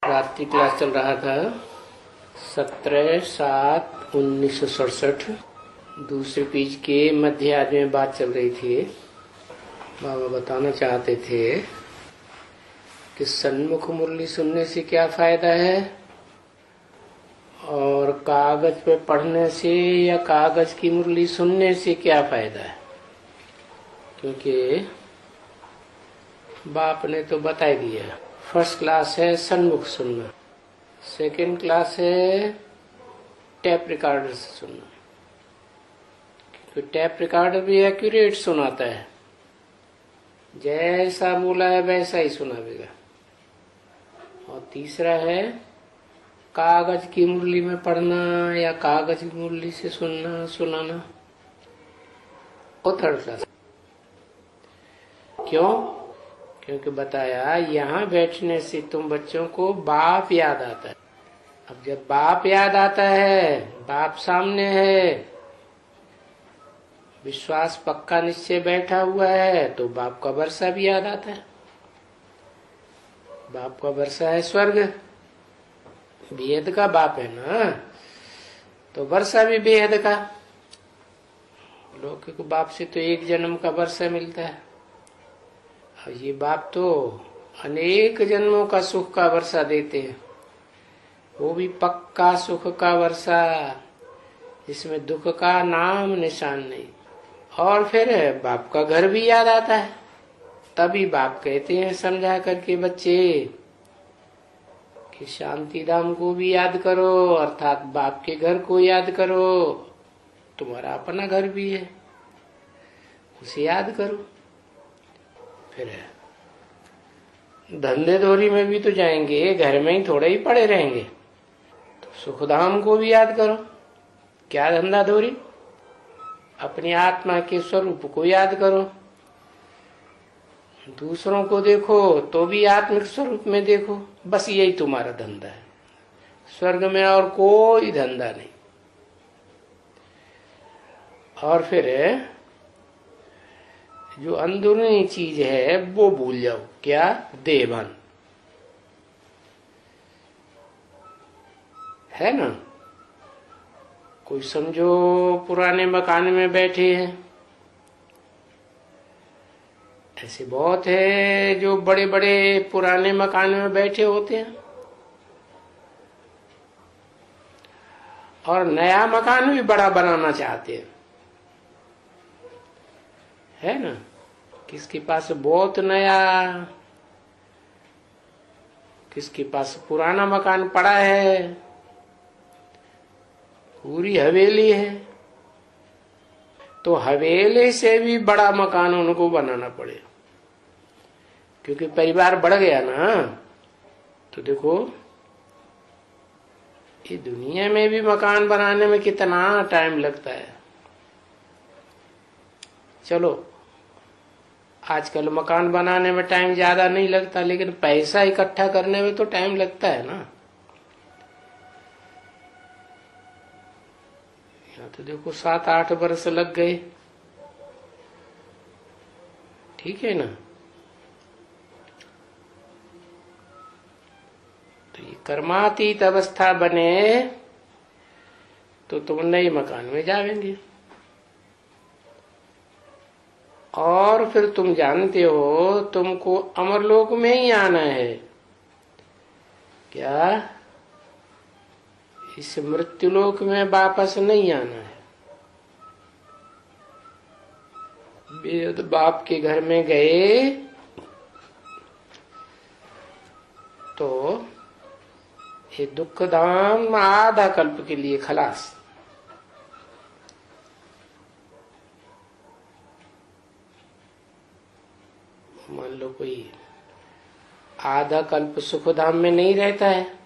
रात्रि क्लास चल रहा था 17/7/1967। दूसरे पेज के मध्य आध में बात चल रही थी। बाबा बताना चाहते थे कि सन्मुख मुरली सुनने से क्या फायदा है और कागज पे पढ़ने से या कागज की मुरली सुनने से क्या फायदा है। क्योंकि बाप ने तो बता दिया, फर्स्ट क्लास है सन्मुख सुनना, सेकंड क्लास है टैप रिकॉर्डर से सुनना। क्योंकि टैप रिकॉर्डर भी एक्यूरेट सुनाता है, जैसा बोला है वैसा ही सुनावेगा। और तीसरा है कागज की मुरली में पढ़ना या कागज की मुरली से सुनना सुनाना। और थर्ड क्लास क्यों? क्योंकि बताया यहाँ बैठने से तुम बच्चों को बाप याद आता है। अब जब बाप याद आता है, बाप सामने है, विश्वास पक्का निश्चय बैठा हुआ है, तो बाप का वर्षा भी याद आता है। बाप का वर्षा है स्वर्ग, बेहद का बाप है ना, तो वर्षा भी बेहद का। लौकिक बाप से तो एक जन्म का वर्षा मिलता है, और ये बाप तो अनेक जन्मों का सुख का वर्षा देते हैं, वो भी पक्का सुख का वर्षा, इसमें दुख का नाम निशान नहीं। और फिर बाप का घर भी याद आता है, तभी बाप कहते हैं समझा करके बच्चे कि शांति धाम को भी याद करो, अर्थात बाप के घर को याद करो। तुम्हारा अपना घर भी है, उसे याद करो। फिर धंधे दौरी में भी तो जाएंगे, घर में ही थोड़े ही पड़े रहेंगे, तो सुखधाम को भी याद करो। क्या धंधा दौरी? अपनी आत्मा के स्वरूप को याद करो। दूसरों को देखो तो भी आत्मिक स्वरूप में देखो, बस यही तुम्हारा धंधा है। स्वर्ग में और कोई धंधा नहीं। और फिर जो अंदरूनी चीज है वो भूल जाओ। क्या? देहभान है ना। कोई समझो पुराने मकान में बैठे हैं, ऐसे बहुत है जो बड़े बड़े पुराने मकान में बैठे होते हैं और नया मकान भी बड़ा बनाना चाहते हैं, है ना। किसके पास बहुत नया, किसके पास पुराना मकान पड़ा है, पूरी हवेली है, तो हवेली से भी बड़ा मकान उनको बनाना पड़े, क्योंकि परिवार बढ़ गया ना। तो देखो ये दुनिया में भी मकान बनाने में कितना टाइम लगता है। चलो आजकल मकान बनाने में टाइम ज्यादा नहीं लगता, लेकिन पैसा इकट्ठा करने में तो टाइम लगता है ना। यहाँ तो देखो 7-8 वर्ष लग गए, ठीक है ना। तो ये कर्मातीत अवस्था बने तो तुम नए मकान में जाएंगे। और फिर तुम जानते हो तुमको अमरलोक में ही आना है। क्या? इस मृत्युलोक में वापस नहीं आना है। बेद बाप के घर में गए तो ये दुख धाम आधा कल्प के लिए खलास। मान लो कोई आधा कल्प सुख धाम में नहीं रहता है,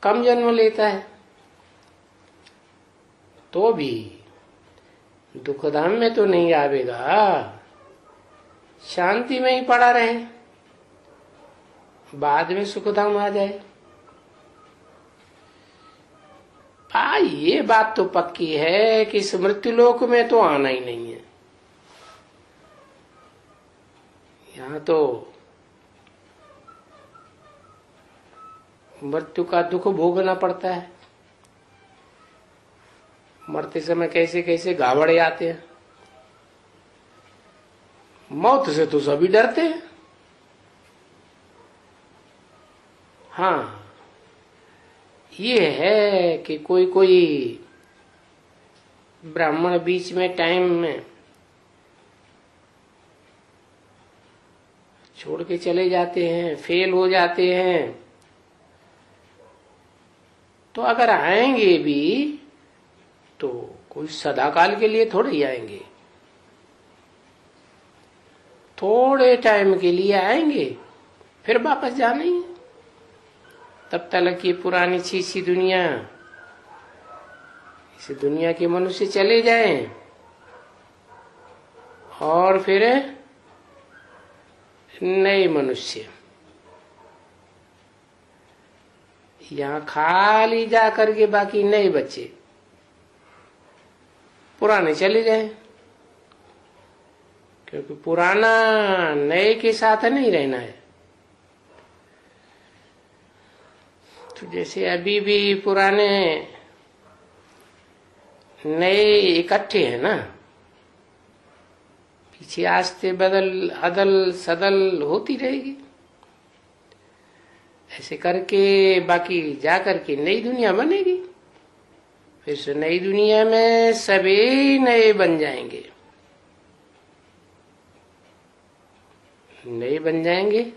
कम जन्म लेता है, तो भी दुख धाम में तो नहीं आवेगा, शांति में ही पड़ा रहे, बाद में सुख धाम आ जाए। ये बात तो पक्की है कि इस मृत्युलोक में तो आना ही नहीं है। यहाँ तो मृत्यु का दुख भोगना पड़ता है। मरते समय कैसे कैसे घावड़े आते हैं। मौत से तो सभी डरते हैं। हाँ, ये है कि कोई कोई ब्राह्मण बीच में टाइम में छोड़ के चले जाते हैं, फेल हो जाते हैं, तो अगर आएंगे भी तो कोई सदाकाल के लिए थोड़े ही आएंगे, थोड़े टाइम के लिए आएंगे, फिर वापस जाना ही। तब तक ये पुरानी छीछी दुनिया, इस दुनिया के मनुष्य चले जाएं और फिर नए मनुष्य यहाँ खाली जा करके बाकी नए बच्चे, पुराने चले जाएं। क्योंकि पुराना नए के साथ नहीं रहना है। तो जैसे अभी भी पुराने नए इकट्ठे हैं ना, पीछे आस्ते बदल अदल सदल होती रहेगी। ऐसे करके बाकी जा करके नई दुनिया बनेगी। फिर से नई दुनिया में सभी नए बन जाएंगे, नए बन जाएंगे,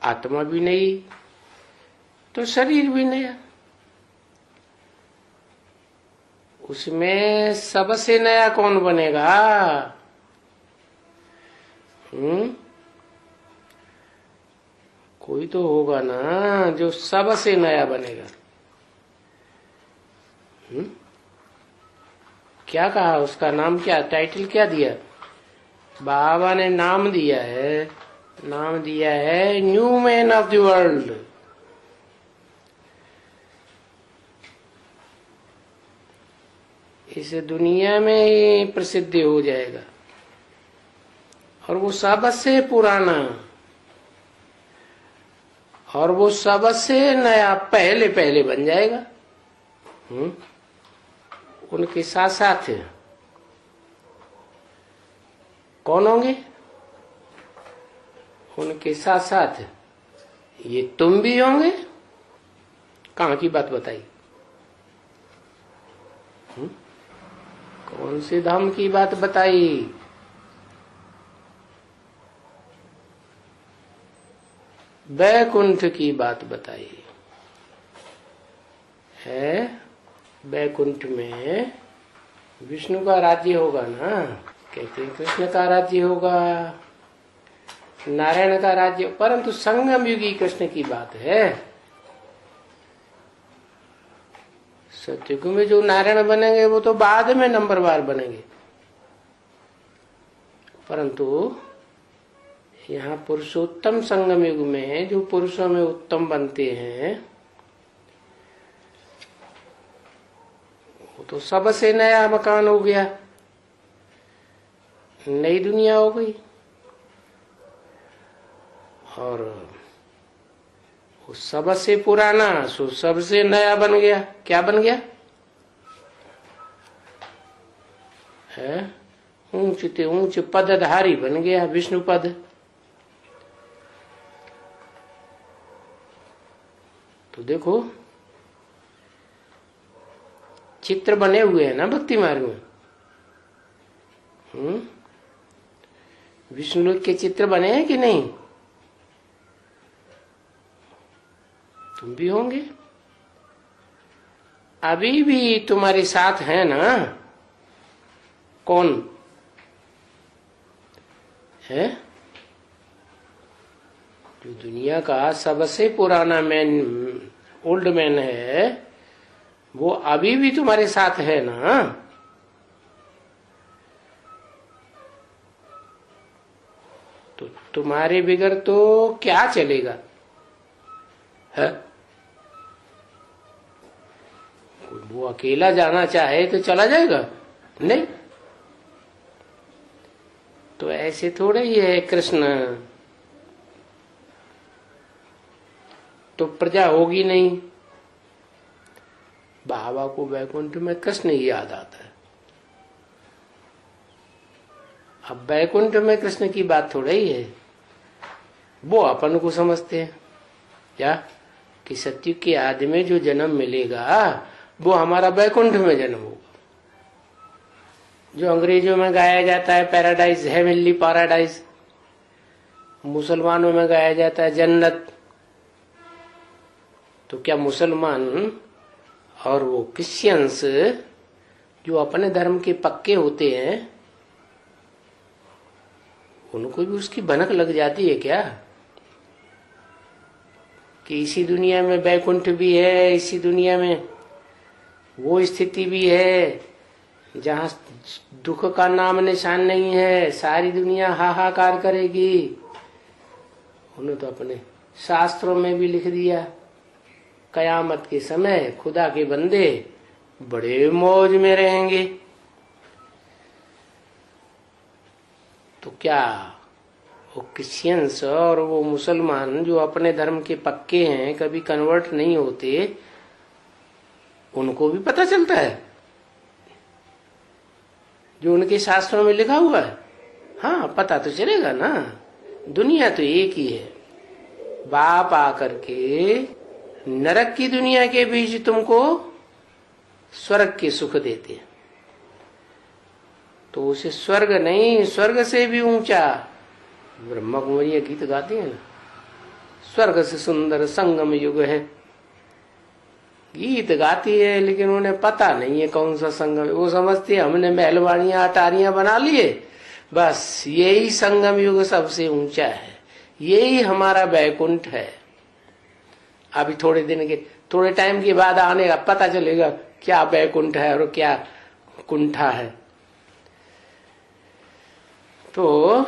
आत्मा भी नई तो शरीर भी नया। उसमें सबसे नया कौन बनेगा? कोई तो होगा ना जो सबसे नया बनेगा। क्या कहा, उसका नाम क्या, टाइटल क्या दिया? बाबा ने नाम दिया है, नाम दिया है new man of the world. इस दुनिया में ही प्रसिद्ध हो जाएगा और वो सबसे पुराना और वो सबसे नया पहले पहले बन जाएगा। उनके साथ साथ कौन होंगे? उनके साथ साथ ये तुम भी होंगे। कहाँ की बात बताई? कौन से धाम की बात बताई? बैकुंठ की बात बताई है। बैकुंठ में विष्णु का राज्य होगा ना, कहते हैं कृष्ण का राज्य होगा, नारायण का राज्य, परंतु संगम युगी कृष्ण की बात है। सतयुग में जो नारायण बनेंगे वो तो बाद में नंबरवार बनेंगे, परंतु यहाँ पुरुषोत्तम संगम युग में जो पुरुषों में उत्तम बनते हैं वो तो सबसे नया मकान हो गया, नई दुनिया हो गई। और वो सबसे पुराना सो सबसे नया बन गया। क्या बन गया है? ऊंच ते ऊंच पदधारी बन गया, विष्णु पद। तो देखो चित्र बने हुए हैं ना भक्ति मार्ग में। विष्णु के चित्र बने हैं कि नहीं? तुम भी होंगे, अभी भी तुम्हारे साथ है ना। कौन है? जो दुनिया का सबसे पुराना मैन, ओल्ड मैन है, वो अभी भी तुम्हारे साथ है ना। तो तुम्हारे बिगर तो क्या चलेगा है? वो अकेला जाना चाहे तो चला जाएगा? नहीं। तो ऐसे थोड़े ही है कृष्ण। तो प्रजा होगी नहीं। बाबा को वैकुंठ में कृष्ण ही याद आता है। अब वैकुंठ में कृष्ण की बात थोड़ा ही है, वो अपन को समझते हैं क्या कि सत्य के आदि में जो जन्म मिलेगा वो हमारा वैकुंठ में जन्म होगा। जो अंग्रेजों में गाया जाता है पैराडाइज, हेवनली पैराडाइज, मुसलमानों में गाया जाता है जन्नत। तो क्या मुसलमान और वो क्रिश्चियंस जो अपने धर्म के पक्के होते हैं उनको भी उसकी भनक लग जाती है क्या कि इसी दुनिया में वैकुंठ भी है, इसी दुनिया में वो स्थिति भी है जहां दुख का नाम निशान नहीं है, सारी दुनिया हाहाकार करेगी। उन्होंने तो अपने शास्त्रों में भी लिख दिया कयामत के समय खुदा के बंदे बड़े मौज में रहेंगे। तो क्या वो क्रिश्चियंस और वो मुसलमान जो अपने धर्म के पक्के हैं, कभी कन्वर्ट नहीं होते, उनको भी पता चलता है जो उनके शास्त्रों में लिखा हुआ है? हाँ, पता तो चलेगा ना। दुनिया तो एक ही है। बाप आकर के नरक की दुनिया के बीच तुमको स्वर्ग के सुख देते हैं, तो उसे स्वर्ग नहीं, स्वर्ग से भी ऊंचा ब्रह्मा कुमारी गीत गाते हैं ना, स्वर्ग से सुंदर संगम युग है। गीत गाती है लेकिन उन्हें पता नहीं है कौन सा संगम। वो समझती है हमने महलवाड़ियां अटारियां बना लिए, बस यही संगम युग सबसे ऊंचा है, यही हमारा वैकुंठ है। अभी थोड़े टाइम के बाद आने का पता चलेगा क्या वैकुंठ है और क्या कुंठा है। तो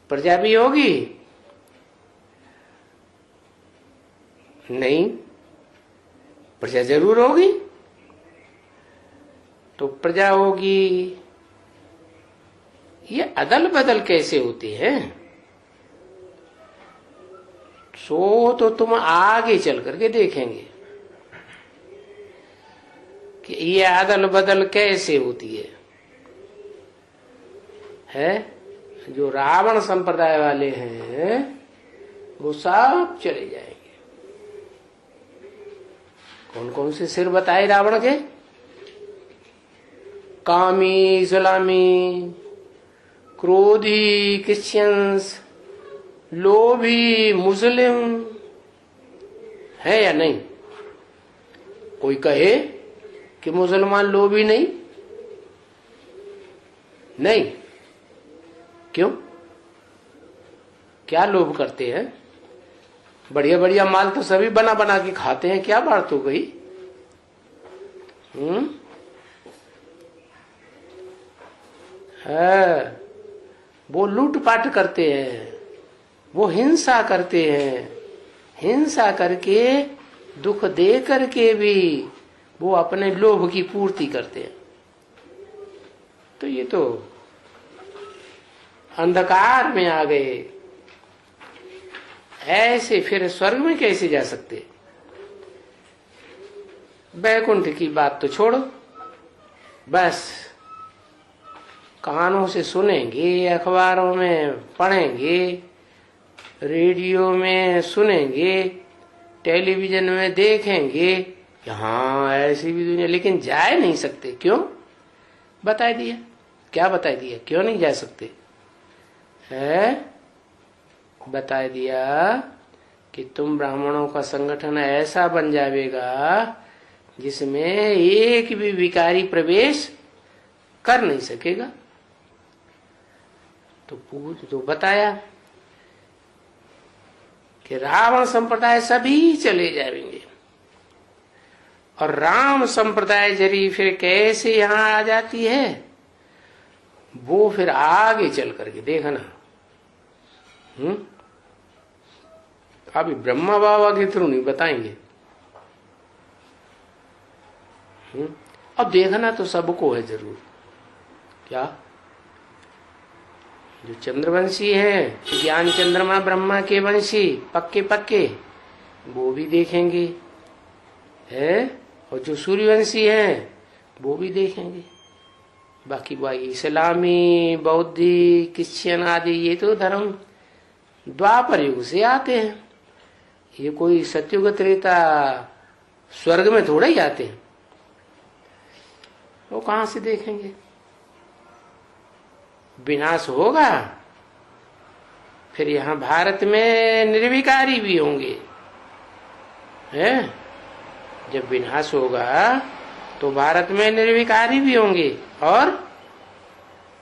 प्रजा भी होगी नहीं, प्रजा जरूर होगी। तो प्रजा होगी, ये अदल बदल कैसे होती है सो तो तुम आगे चल करके देखेंगे कि ये अदल बदल कैसे होती है? जो रावण संप्रदाय वाले हैं वो सब चले जाएंगे। कौन कौन से सिर बताए रावण के? कामी इस्लामी, क्रोधी क्रिश्चियंस, लोभी मुस्लिम, है या नहीं? कोई कहे कि मुसलमान लोभी नहीं? नहीं, क्यों? क्या लोभ करते हैं? बढ़िया बढ़िया माल तो सभी बना बना के खाते हैं, क्या बात हो गई? है, वो लूटपाट करते हैं, वो हिंसा करते हैं, हिंसा करके दुख दे करके भी वो अपने लोभ की पूर्ति करते हैं। तो ये तो अंधकार में आ गए, ऐसे फिर स्वर्ग में कैसे जा सकते? वैकुंठ की बात तो छोड़ो, बस कानों से सुनेंगे, अखबारों में पढ़ेंगे, रेडियो में सुनेंगे, टेलीविजन में देखेंगे कि हाँ ऐसी भी दुनिया, लेकिन जा नहीं सकते। क्यों? बता दिया, क्या बता दिया क्यों नहीं जा सकते है? बता दिया कि तुम ब्राह्मणों का संगठन ऐसा बन जाएगा जिसमें एक भी विकारी प्रवेश कर नहीं सकेगा। तो बताया कि रावण संप्रदाय सभी चले जाएंगे और राम संप्रदाय जरी फिर कैसे यहां आ जाती है वो फिर आगे चल करके देखना। अभी ब्रह्मा बाबा के थ्रू नहीं बताएंगे। अब देखना तो सबको है जरूर। क्या? जो चंद्रवंशी है, ज्ञान चंद्रमा ब्रह्मा के वंशी पक्के पक्के, वो भी देखेंगे है, और जो सूर्यवंशी है वो भी देखेंगे। बाकी भाई इस्लामी, बौद्धि, क्रिश्चियन आदि ये तो धर्म द्वापर युग से आते हैं। ये कोई सत्युग त्रेता स्वर्ग में थोड़ा ही आते हैं, वो कहां से देखेंगे? विनाश होगा, फिर यहाँ भारत में निर्विकारी भी होंगे है। जब विनाश होगा तो भारत में निर्विकारी भी होंगे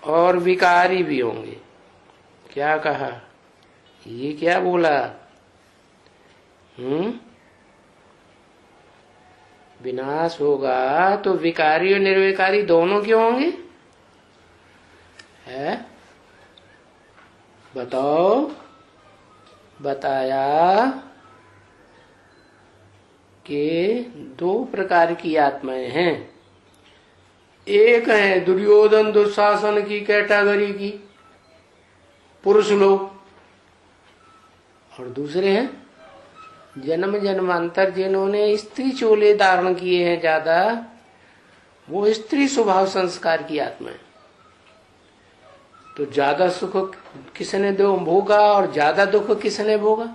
और विकारी भी होंगे। क्या कहा? ये क्या बोला? विनाश होगा तो विकारी और निर्विकारी दोनों क्यों होंगे है? बताओ। बताया कि दो प्रकार की आत्माएं हैं। एक है दुर्योधन दुशासन की कैटेगरी की पुरुष लोग, और दूसरे हैं जन्म जन्मांतर जिन्होंने स्त्री चोले धारण किए हैं ज्यादा, वो स्त्री स्वभाव संस्कार की आत्माएं। तो ज्यादा सुख किसने दो भोगा और ज्यादा दुख किसने भोगा?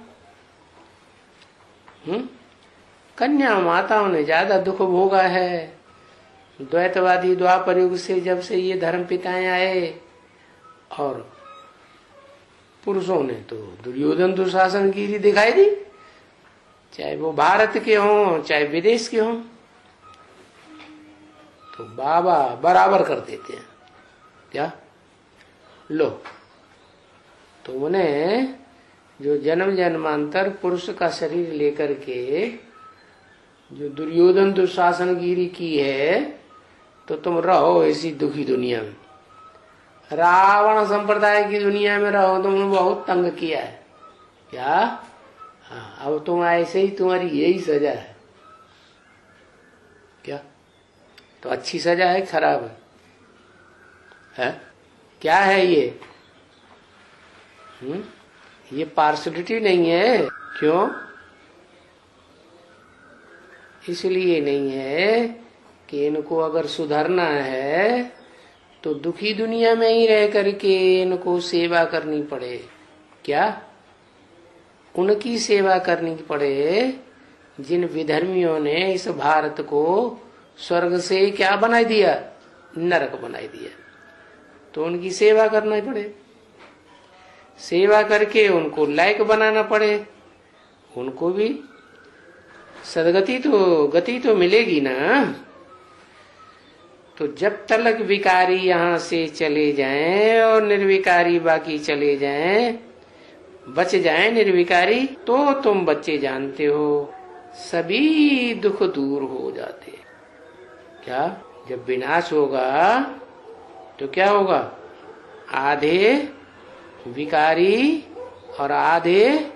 कन्या माताओं ने ज्यादा दुख भोगा है। द्वैतवादी द्वापर युग से जब से ये धर्म पिताएं आए, और पुरुषों ने तो दुर्योधन दुशासन गिरी दिखाई दी, चाहे वो भारत के हों चाहे विदेश के हों, तो बाबा बराबर कर देते हैं। क्या लो, तो उन्हें जो जन्म जन्मांतर पुरुष का शरीर लेकर के जो दुर्योधन दुशासन गिरी की है, तो तुम रहो ऐसी दुखी दुनिया में। रावण संप्रदाय की दुनिया में रहो, तुमने बहुत तंग किया है। क्या? हाँ, अब तुम ऐसे ही, तुम्हारी यही सजा है। क्या? तो अच्छी सजा है खराब है? क्या है ये? ये पार्शलिटी नहीं है। क्यों? इसलिए नहीं है कि इनको अगर सुधरना है तो दुखी दुनिया में ही रह करके इनको सेवा करनी पड़े। क्या? उनकी सेवा करनी पड़े जिन विधर्मियों ने इस भारत को स्वर्ग से क्या बना दिया? नरक बना दिया। तो उनकी सेवा करना पड़े, सेवा करके उनको लायक बनाना पड़े, उनको भी सदगति तो गति तो मिलेगी ना। तो जब तक विकारी यहाँ से चले जाएं और निर्विकारी बाकी चले जाएं, बच जाएं निर्विकारी, तो तुम बच्चे जानते हो सभी दुख दूर हो जाते। क्या? जब विनाश होगा तो क्या होगा? आधे विकारी और आधे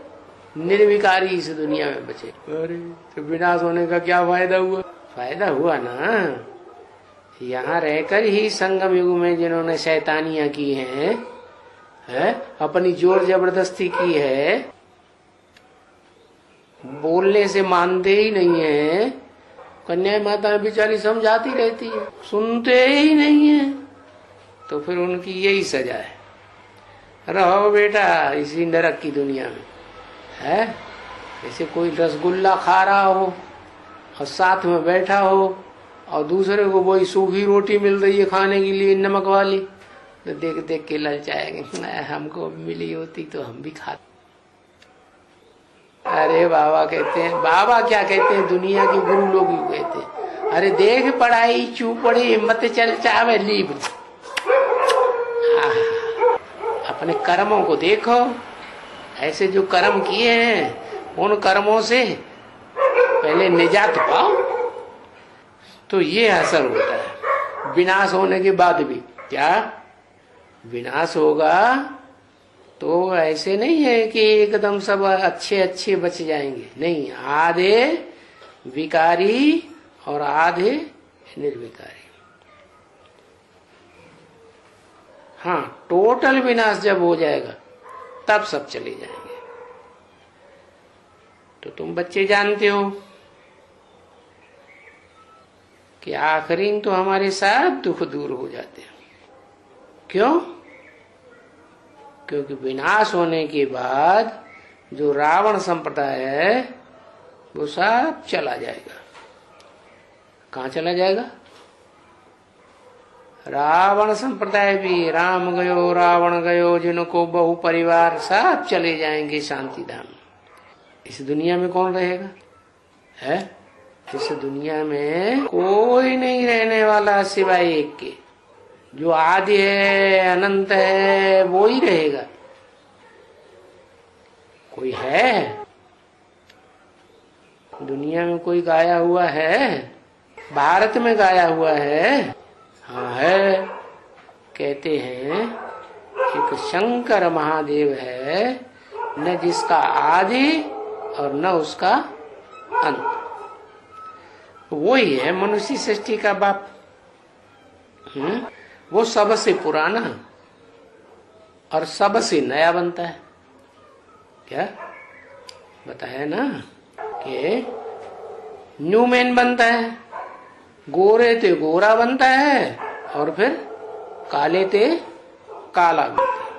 निर्विकारी इस दुनिया में बचे। अरे तो विनाश होने का क्या फायदा हुआ? फायदा हुआ ना, यहाँ रहकर ही संगम युग में जिन्होंने शैतानियां की हैं, अपनी जोर जबरदस्ती की है, बोलने से मानते ही नहीं है। कन्या माता बेचारी समझाती रहती है, सुनते ही नहीं है। तो फिर उनकी यही सजा है, रहो बेटा इसी नरक की दुनिया में है। जैसे कोई रसगुल्ला खा रहा हो और साथ में बैठा हो और दूसरे को वही सूखी रोटी मिल रही है खाने के लिए नमक वाली, तो देख देख के ललचाएंगे, हमको मिली होती तो हम भी खाते। अरे बाबा कहते हैं, बाबा क्या कहते हैं, दुनिया के गुरु लोग ही कहते हैं, अरे देख पढ़ाई चूपड़ी मत चल चावे लीब। अपने कर्मों को देखो, ऐसे जो कर्म किए हैं उन कर्मों से पहले निजात पाओ, तो ये असर होता है। विनाश होने के बाद भी क्या? विनाश होगा तो ऐसे नहीं है कि एकदम सब अच्छे अच्छे बच जाएंगे, नहीं, आधे विकारी और आधे निर्विकारी। हाँ, टोटल विनाश जब हो जाएगा तब सब चले जाएंगे। तो तुम बच्चे जानते हो कि आखिरी तो हमारे साथ दुख दूर हो जाते हैं। क्यों? क्योंकि विनाश होने के बाद जो रावण संप्रदाय है वो सब चला जाएगा। कहाँ चला जाएगा? रावण संप्रदाय भी, राम गयो रावण गयो जिनको बहु परिवार, सब चले जाएंगे शांति धाम। इस दुनिया में कौन रहेगा? है? इस दुनिया में कोई नहीं रहने वाला सिवाय एक के, जो आदि है, अनंत है, वो ही रहेगा। कोई है दुनिया में? कोई गाया हुआ है? भारत में गाया हुआ है? हाँ है। कहते हैं एक शंकर महादेव है, न जिसका आदि और न उसका अंत। वही है मनुष्य सृष्टि का बाप। वो सबसे पुराना और सबसे नया बनता है। क्या बताया ना कि न्यू मैन बनता है, गोरे ते गोरा बनता है और फिर काले ते काला बनता है।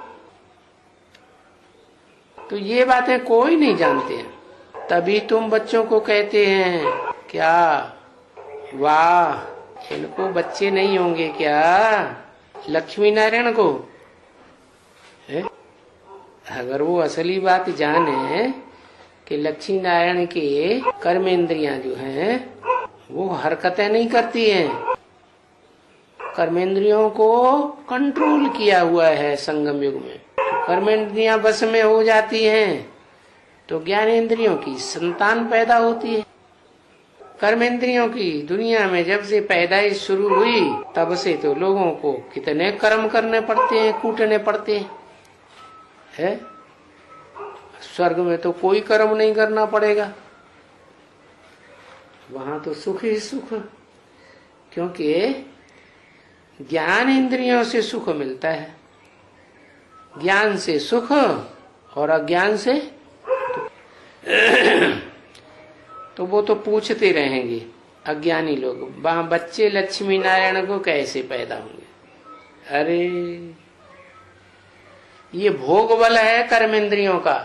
तो ये बातें कोई नहीं जानते हैं। तभी तुम बच्चों को कहते हैं क्या, वाह इनको बच्चे नहीं होंगे क्या? लक्ष्मी नारायण को है? अगर वो असली बात जाने कि लक्ष्मी नारायण के कर्मेंद्रियां जो हैं वो हरकतें नहीं करती हैं, कर्मेंद्रियों को कंट्रोल किया हुआ है संगम युग में। कर्मेंद्रियां बस में हो जाती हैं तो ज्ञानेंद्रियों की संतान पैदा होती है। कर्मेंद्रियों की दुनिया में जब से पैदाइश शुरू हुई तब से तो लोगों को कितने कर्म करने पड़ते हैं, कूटने पड़ते हैं। है? स्वर्ग में तो कोई कर्म नहीं करना पड़ेगा, वहां तो सुख ही सुख, क्योंकि ज्ञान इंद्रियों से सुख मिलता है। ज्ञान से सुख और अज्ञान से तो वो तो पूछते रहेंगे अज्ञानी लोग, वहां बच्चे लक्ष्मी नारायण को कैसे पैदा होंगे? अरे ये भोग बल है कर्मेंद्रियों का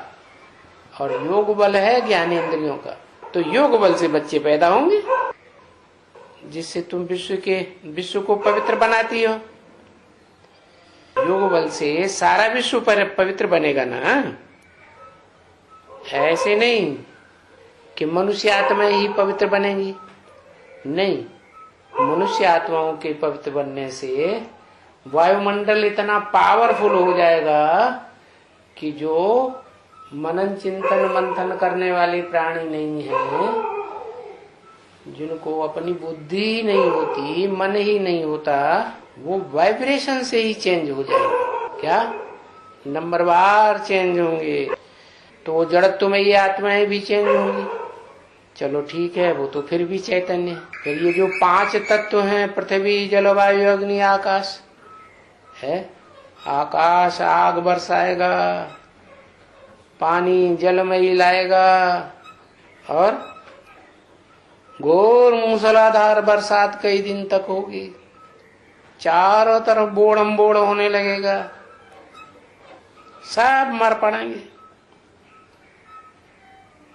और योग बल है ज्ञानेंद्रियों का। तो योग बल से बच्चे पैदा होंगे जिससे तुम विश्व को पवित्र बनाती हो। योग बल से सारा विश्व पवित्र बनेगा ना। ऐसे नहीं कि मनुष्य आत्मा ही पवित्र बनेंगी, नहीं। मनुष्य आत्माओं के पवित्र बनने से वायुमंडल इतना पावरफुल हो जाएगा कि जो मनन चिंतन मंथन करने वाले प्राणी नहीं है, जिनको अपनी बुद्धि नहीं होती, मन ही नहीं होता, वो वाइब्रेशन से ही चेंज हो जाएगा। क्या? नंबरवार चेंज होंगे। तो जड़त्व में ये आत्माएं भी चेंज होंगी। चलो ठीक है, वो तो फिर भी चैतन्य। फिर ये जो 5 तत्व हैं, पृथ्वी जल वायु अग्नि आकाश है, आकाश आग बरसाएगा, पानी जल में ही लाएगा और घोर मूसलाधार बरसात कई दिन तक होगी, चारों तरफ बोड़म बोड़ होने लगेगा, सब मर पड़ेंगे।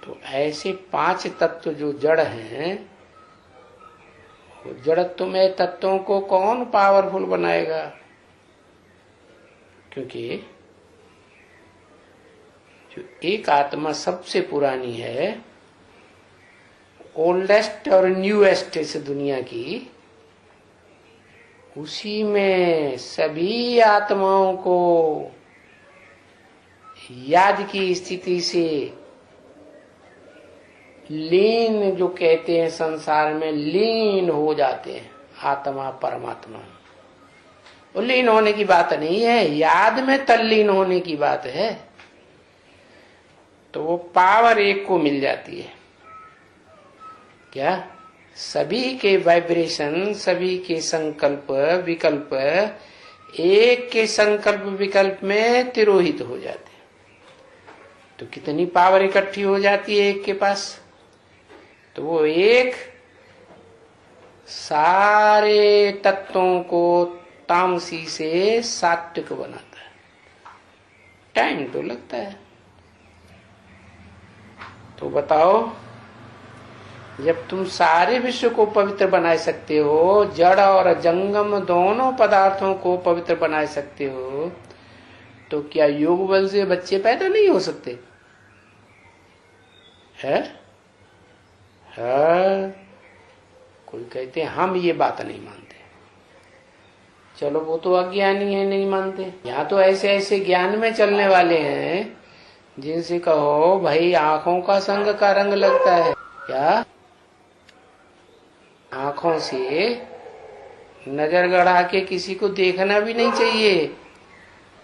तो ऐसे 5 तत्व जो जड़ हैं, वो जड़त्व में तत्वों को कौन पावरफुल बनाएगा? क्योंकि जो एक आत्मा सबसे पुरानी है, ओल्डेस्ट और न्यूएस्ट इस दुनिया की, उसी में सभी आत्माओं को याद की स्थिति से लीन, जो कहते हैं संसार में लीन हो जाते हैं आत्मा परमात्मा। वो लीन होने की बात नहीं है, याद में तल्लीन होने की बात है। तो वो पावर एक को मिल जाती है। क्या? सभी के वाइब्रेशन, सभी के संकल्प विकल्प एक के संकल्प विकल्प में तिरोहित हो जाते हैं। तो कितनी पावर इकट्ठी हो जाती है एक के पास। तो वो एक सारे तत्वों को तामसी से सात्विक बनाता है। टाइम तो लगता है। तो बताओ, जब तुम सारे विश्व को पवित्र बना सकते हो, जड़ और जंगम दोनों पदार्थों को पवित्र बना सकते हो, तो क्या योग बल से बच्चे पैदा नहीं हो सकते? है? कोई कहते हैं हम ये बात नहीं मानते। चलो वो तो अज्ञानी है, नहीं मानते। यहाँ तो ऐसे ऐसे ज्ञान में चलने वाले हैं जिनसे कहो भाई आंखों का संग का रंग लगता है क्या? आंखों से नजर गड़ा के किसी को देखना भी नहीं चाहिए।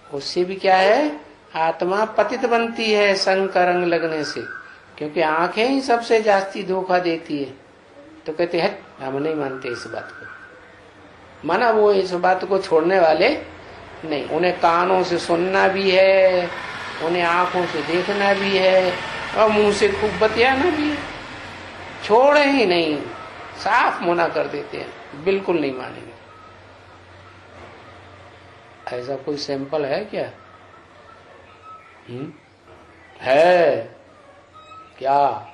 उससे भी क्या है, आत्मा पतित बनती है संग का रंग लगने से, क्योंकि आंखें ही सबसे जास्ती धोखा देती है। तो कहते हैं हम नहीं मानते इस बात को। माना वो इस बात को छोड़ने वाले नहीं। उन्हें कानों से सुनना भी है, उन्हें आंखों से देखना भी है, और मुंह से खूब बतियाना भी है। छोड़े ही नहीं, साफ मना कर देते हैं, बिल्कुल नहीं मानेंगे। ऐसा कोई सैंपल है क्या? है क्या?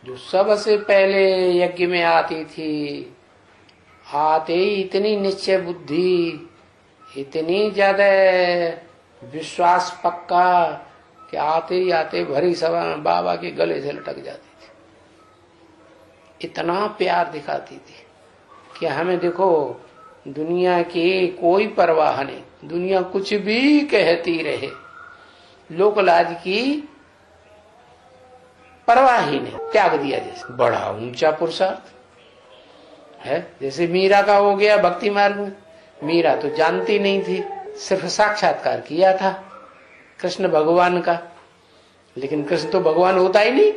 जो सबसे पहले यज्ञ में आती थी, आते ही इतनी निश्चय बुद्धि, इतनी ज्यादा विश्वास पक्का कि आते ही आते भरी सभा में बाबा के गले से लटक जाती थी। इतना प्यार दिखाती थी कि हमें देखो दुनिया की कोई परवाह नहीं, दुनिया कुछ भी कहती रहे, लोक लाज की परवाह ही नहीं, त्याग दिया। जैसे बड़ा ऊंचा पुरुषार्थ है। जैसे मीरा का हो गया भक्ति मार्ग में। मीरा तो जानती नहीं थी, सिर्फ साक्षात्कार किया था कृष्ण भगवान का, लेकिन कृष्ण तो भगवान होता ही नहीं,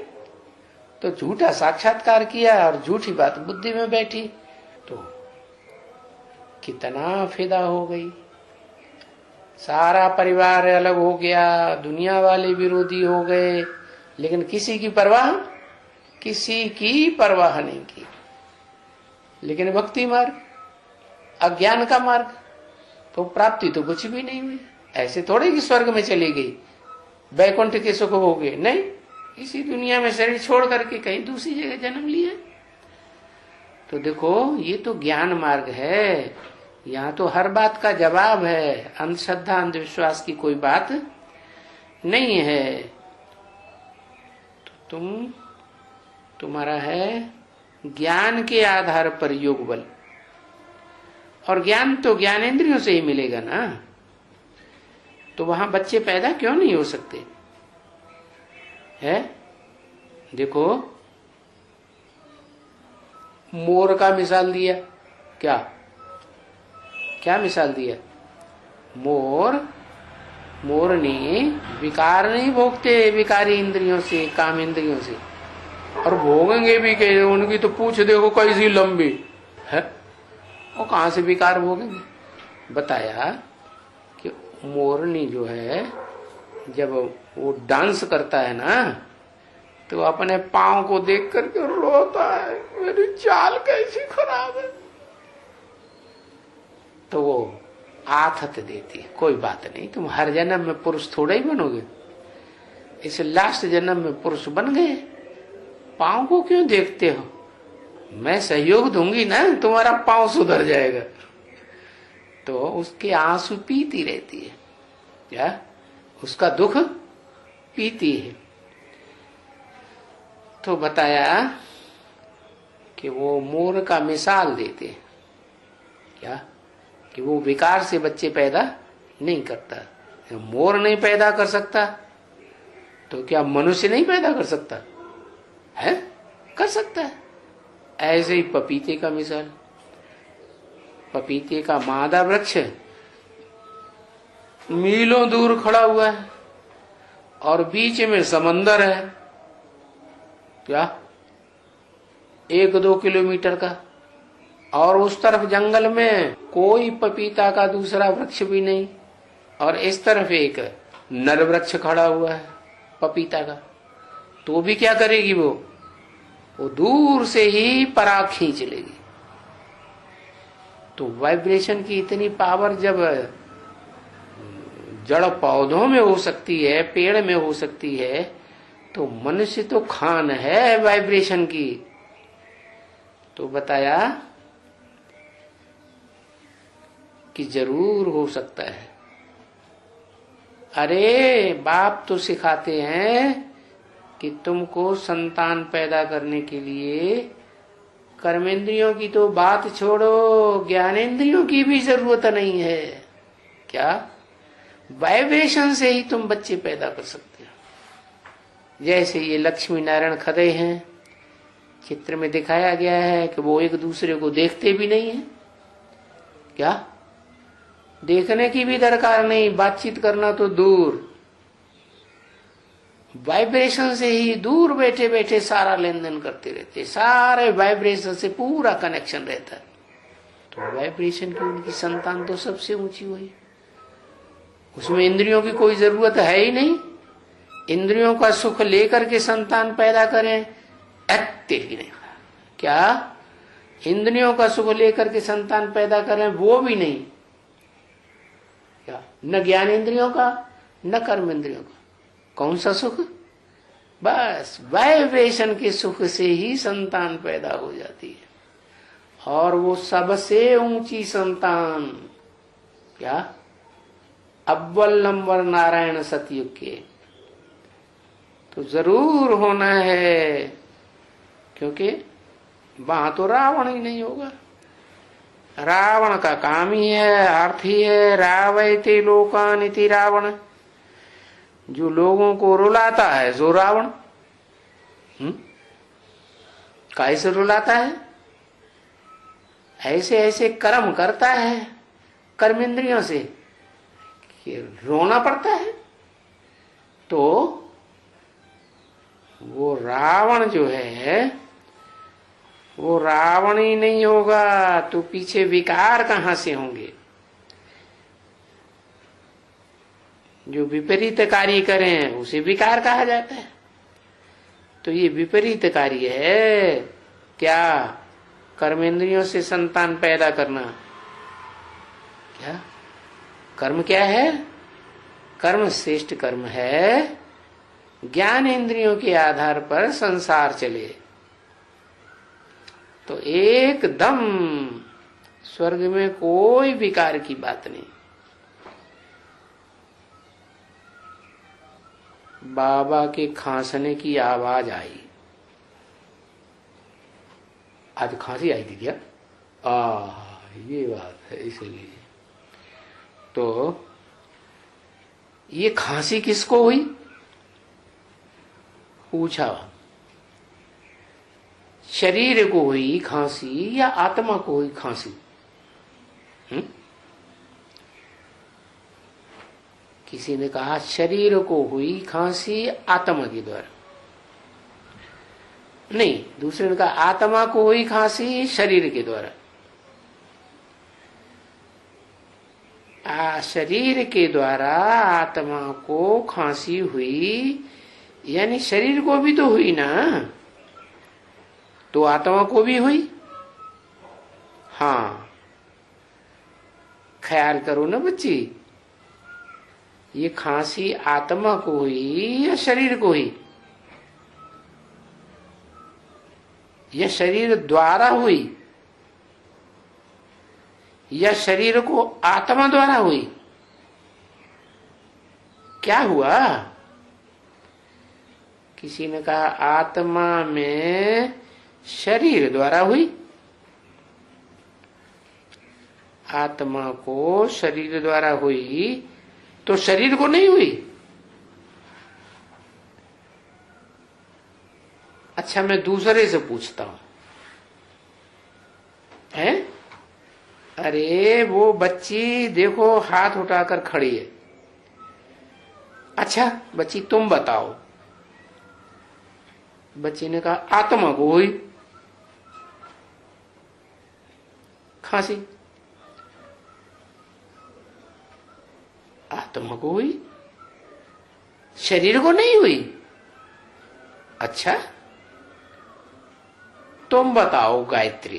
तो झूठा साक्षात्कार किया और झूठी बात बुद्धि में बैठी, तो कितना फिदा हो गई। सारा परिवार अलग हो गया, दुनिया वाले विरोधी हो गए, लेकिन किसी की परवाह नहीं की। लेकिन भक्ति मार्ग, अज्ञान का मार्ग, तो प्राप्ति तो कुछ भी नहीं हुई। ऐसे थोड़े कि स्वर्ग में चली गई, वैकुंठ के सुख हो गए, नहीं। इसी दुनिया में शरीर छोड़ करके कहीं दूसरी जगह जन्म लिया। तो देखो ये तो ज्ञान मार्ग है, यहाँ तो हर बात का जवाब है। अंधश्रद्धा अंधविश्वास की कोई बात नहीं है। तो तुम्हारा है ज्ञान के आधार पर योग बल, और ज्ञान तो ज्ञानेंद्रियों से ही मिलेगा ना। तो वहां बच्चे पैदा क्यों नहीं हो सकते है? देखो मोर का मिसाल दिया, क्या मिसाल दिया? मोरनी विकार नहीं भोगते विकारी इंद्रियों से, काम इंद्रियों से, और भोगेंगे भी कैसे? उनकी तो पूछ देखो कैसी लंबी है, वो कहां से विकार भोगेंगे? बताया कि मोरनी जो है जब वो डांस करता है ना, तो अपने पांव को देख करके रोता है, मेरी चाल कैसी खराब है। तो वो आथत देती है, कोई बात नहीं, तुम हर जन्म में पुरुष थोड़ा ही बनोगे, इस लास्ट जन्म में पुरुष बन गए, पांव को क्यों देखते हो? मैं सहयोग दूंगी ना, तुम्हारा पांव सुधर जाएगा। तो उसके आंसू पीती रहती है, क्या उसका दुख पीती है। तो बताया कि वो मोर का मिसाल देते, क्या कि वो विकार से बच्चे पैदा नहीं करता। मोर नहीं पैदा कर सकता तो क्या मनुष्य नहीं पैदा कर सकता है? कर सकता है। ऐसे ही पपीते का मिसाल, पपीते का मादा वृक्ष मीलों दूर खड़ा हुआ है और बीच में समंदर है, क्या 1-2 किलोमीटर का, और उस तरफ जंगल में कोई पपीता का दूसरा वृक्ष भी नहीं, और इस तरफ एक नर वृक्ष खड़ा हुआ है पपीता का, तो भी क्या करेगी वो दूर से ही पराग खींच लेगी। तो वाइब्रेशन की इतनी पावर जब जड़ पौधों में हो सकती है, पेड़ में हो सकती है, तो मनुष्य तो खान है वाइब्रेशन की। तो बताया कि जरूर हो सकता है। अरे बाप तो सिखाते हैं कि तुमको संतान पैदा करने के लिए कर्मेंद्रियों की तो बात छोड़ो, ज्ञानेंद्रियों की भी जरूरत नहीं है। क्या? वाइब्रेशन से ही तुम बच्चे पैदा कर सकते हो। जैसे ये लक्ष्मी नारायण खड़े हैं, चित्र में दिखाया गया है कि वो एक दूसरे को देखते भी नहीं है। क्या? देखने की भी दरकार नहीं, बातचीत करना तो दूर, वाइब्रेशन से ही दूर बैठे बैठे सारा लेन देन करते रहते, सारे वाइब्रेशन से पूरा कनेक्शन रहता है। तो वाइब्रेशन की उनकी संतान तो सबसे ऊंची हुई, उसमें इंद्रियों की कोई जरूरत है ही नहीं। इंद्रियों का सुख लेकर के संतान पैदा करें, तेरी नहीं। क्या? इंद्रियों का सुख लेकर के संतान पैदा करें, वो भी नहीं। क्या? न ज्ञान इंद्रियों का न कर्म इंद्रियों का। कौन सा सुख? बस वाइब्रेशन के सुख से ही संतान पैदा हो जाती है, और वो सबसे ऊंची संतान। क्या? अव्वल नंबर नारायण सतयुग के। तो जरूर होना है, क्योंकि वहां तो रावण ही नहीं होगा। रावण का काम ही है, अर्थ ही है रावयते लोकान इति रावण, जो लोगों को रुलाता है सो रावण। कैसे रुलाता है? ऐसे ऐसे कर्म करता है कर्मेंद्रियों से कि रोना पड़ता है। तो वो रावण जो है वो रावण ही नहीं होगा तो पीछे विकार कहां से होंगे? जो विपरीत कार्य करें उसे विकार कहा जाता है। तो ये विपरीत कार्य है। क्या? कर्मेंद्रियों से संतान पैदा करना। क्या? कर्म क्या है? कर्म श्रेष्ठ कर्म है, ज्ञान इंद्रियों के आधार पर संसार चले तो एकदम स्वर्ग में कोई विकार की बात नहीं। बाबा के खांसने की आवाज आई। आज खांसी आई थी क्या? ये बात है, इसलिए तो ये खांसी किसको हुई पूछा? शरीर को हुई खांसी या आत्मा को हुई खांसी? किसी ने कहा शरीर को हुई खांसी आत्मा के द्वारा, नहीं, दूसरे ने कहा आत्मा को हुई खांसी शरीर के द्वारा। शरीर के द्वारा आत्मा को खांसी हुई, यानी शरीर को भी तो हुई ना, तो आत्मा को भी हुई। हाँ, ख्याल करो ना बच्ची, ये खांसी आत्मा को हुई या शरीर को हुई? या शरीर द्वारा हुई या शरीर को आत्मा द्वारा हुई? क्या हुआ? किसी ने कहा आत्मा में शरीर द्वारा हुई, आत्मा को शरीर द्वारा हुई तो शरीर को नहीं हुई। अच्छा, मैं दूसरे से पूछता हूं, हैं? अरे वो बच्ची देखो हाथ उठाकर खड़ी है। अच्छा बच्ची तुम बताओ। बच्ची ने कहा आत्मा को हुई। खांसी? आत्मा को हुई, शरीर को नहीं हुई। अच्छा, तुम बताओ गायत्री।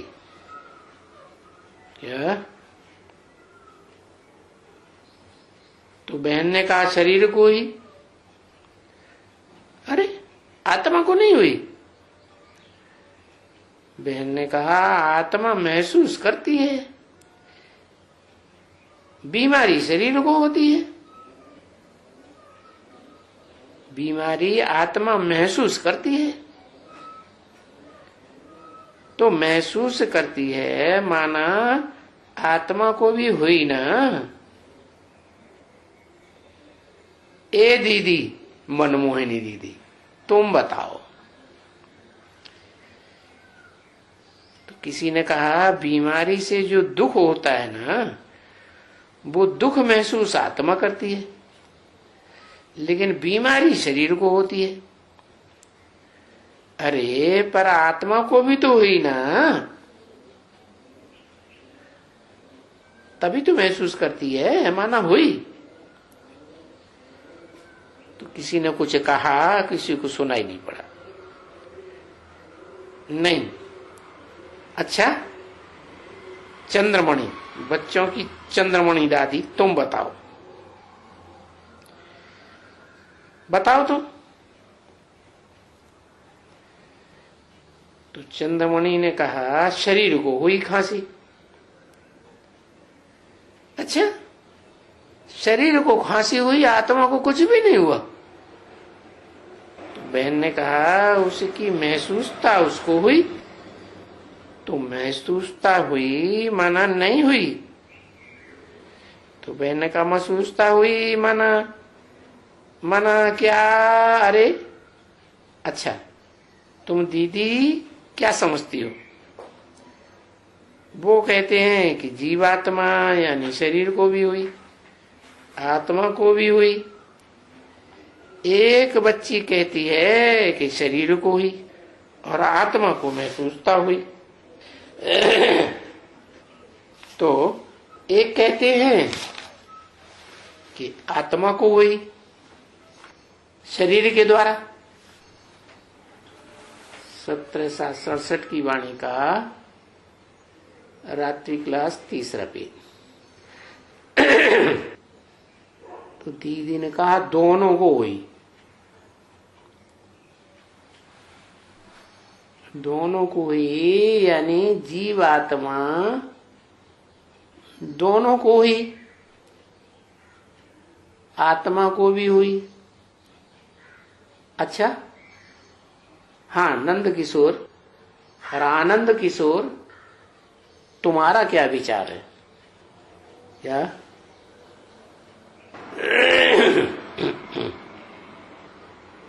क्या? तो बहन ने कहा शरीर को हुई। अरे, आत्मा को नहीं हुई। बहन ने कहा आत्मा महसूस करती है, बीमारी शरीर को होती है। बीमारी आत्मा महसूस करती है, तो महसूस करती है माना आत्मा को भी हुई ना। ए दीदी, मनमोहिनी दीदी, तुम बताओ। तो किसी ने कहा बीमारी से जो दुख होता है ना, वो दुख महसूस आत्मा करती है, लेकिन बीमारी शरीर को होती है। अरे पर आत्मा को भी तो हुई ना, तभी तो महसूस करती है, माना हुई। तो किसी ने कुछ कहा, किसी को सुनाई नहीं पड़ा। नहीं। अच्छा, चंद्रमणि, बच्चों की चंद्रमणि दादी, तुम बताओ। बताओ तो चंद्रमणि ने कहा शरीर को हुई खांसी। अच्छा, शरीर को खांसी हुई, आत्मा को कुछ भी नहीं हुआ। तो बहन ने कहा उसकी महसूसता उसको हुई। तो महसूसता हुई माना नहीं हुई। तो बहन ने कहा महसूसता हुई माना क्या? अरे अच्छा, तुम दीदी क्या समझती हो? वो कहते हैं कि जीवात्मा यानी शरीर को भी हुई, आत्मा को भी हुई। एक बच्ची कहती है कि शरीर को हुई और आत्मा को महसूसता हुई। तो एक कहते हैं कि आत्मा को हुई शरीर के द्वारा। 1767 की वाणी का रात्रि क्लास 3रा पेज। तो दीदी ने कहा दोनों को हुई, दोनों को हुई यानी जीव आत्मा दोनों को हुई, आत्मा को भी हुई। अच्छा, हाँ, नंद किशोर और आनंद किशोर, तुम्हारा क्या विचार है? क्या?